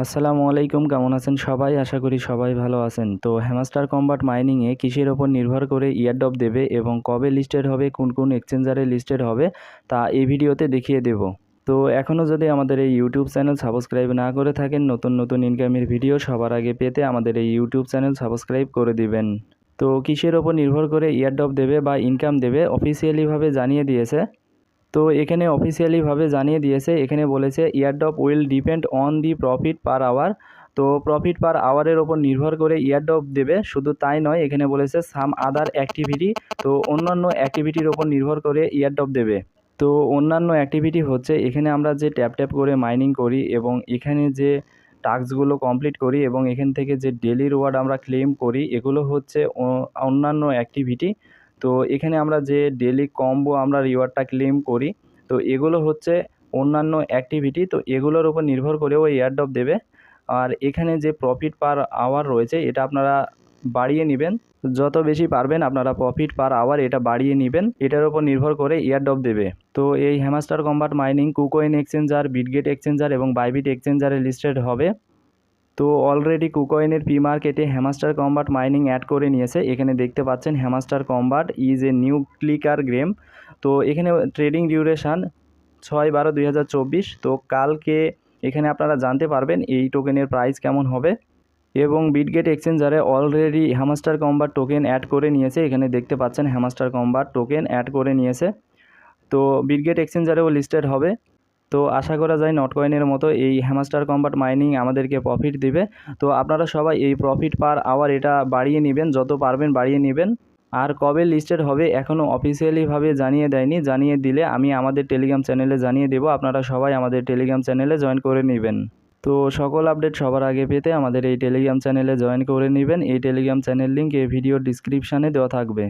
আসসালামু আলাইকুম, কেমন আছেন সবাই? আশা করি সবাই ভালো আছেন। তো হ্যামস্টার কম্বাট মাইনিংয়ে কিসের ওপর নির্ভর করে ইয়ারড্রপ দেবে এবং কবে লিস্টেড হবে, কোন কোন এক্সচেঞ্জারে লিস্টেড হবে তা এই ভিডিওতে দেখিয়ে দেব। তো এখনও যদি আমাদের এই ইউটিউব চ্যানেল সাবস্ক্রাইব না করে থাকেন, নতুন নতুন ইনকামের ভিডিও সবার আগে পেতে আমাদের এই ইউটিউব চ্যানেল সাবস্ক্রাইব করে দিবেন। তো কিসের ওপর নির্ভর করে ইয়ারড্রপ দেবে বা ইনকাম দেবে অফিসিয়ালিভাবে জানিয়ে দিয়েছে। তো এখানে অফিসিয়ালিভাবে জানিয়ে দিয়েছে, এখানে বলেছে airdrop will depend on the profit per hour. তো প্রফিট পার আওয়ারের ওপর নির্ভর করে ইয়ারড্রপ দেবে। শুধু তাই নয়, এখানে বলেছে সাম আদার অ্যাক্টিভিটি, তো অন্যান্য অ্যাক্টিভিটির ওপর নির্ভর করে ইয়ারড্রপ দেবে। তো অন্যান্য অ্যাক্টিভিটি হচ্ছে এখানে আমরা যে ট্যাপ ট্যাপ করে মাইনিং করি এবং এখানে যে টাস্কগুলো কমপ্লিট করি এবং এখান থেকে যে ডেলি রিওয়ার্ড আমরা ক্লেম করি, এগুলো হচ্ছে অন্যান্য অ্যাক্টিভিটি। তো এখানে আমরা যে ডেলি কম্বো আমরা রিওয়ার্ডটা ক্লেম করি, তো এগুলো হচ্ছে অন্যান্য অ্যাক্টিভিটি। তো এগুলোর উপর নির্ভর করেও এয়ারড্রপ দেবে। আর এখানে যে প্রফিট পার আওয়ার রয়েছে এটা আপনারা বাড়িয়ে নেবেন, যত বেশি পারবেন আপনারা প্রফিট পার আওয়ার এটা বাড়িয়ে নেবেন, এটার উপর নির্ভর করে এয়ারড্রপ দেবে। তো এই Hamster Kombat mining KuCoin exchanger, Bitget exchanger এবং বাইবিট এক্সচেঞ্জারে লিস্টেড হবে। তো অলরেডি কুকয়েনের পি মার্কেটে হ্যামস্টার কম্বাট মাইনিং অ্যাড করে নিয়েছে। এখানে দেখতে পাচ্ছেন Hamster Kombat is a new clicker game. তো এখানে ট্রেডিং ডিউরেশান 6/12/2024। তো কালকে এখানে আপনারা জানতে পারবেন এই টোকেনের প্রাইস কেমন হবে। এবং বিটগেট এক্সচেঞ্জারে already Hamster Kombat token add করে নিয়েছে, এখানে দেখতে পাচ্ছেন হ্যামস্টার কম্বাট টোকেন অ্যাড করে নিয়েছে। তো বিটগেট এক্সচেঞ্জারেও লিস্টেড হবে। তো আশা করা যায় নটকয়েনের মতো এই হ্যামস্টার কম্বাট মাইনিং আমাদেরকে প্রফিট দিবে। তো আপনারা সবাই এই প্রফিট পার আওয়ার এটা বাড়িয়ে নেবেন, যত পারবেন বাড়িয়ে নেবেন। আর কবে লিস্টেড হবে এখনও অফিসিয়ালিভাবে জানিয়ে দেয়নি, জানিয়ে দিলে আমি আমাদের টেলিগ্রাম চ্যানেলে জানিয়ে দেব, আপনারা সবাই আমাদের টেলিগ্রাম চ্যানেলে জয়েন করে নেবেন। তো সকল আপডেট সবার আগে পেতে আমাদের এই টেলিগ্রাম চ্যানেলে জয়েন করে নেবেন। এই টেলিগ্রাম চ্যানেল লিঙ্ক এই ভিডিওর ডিসক্রিপশানে দেওয়া থাকবে।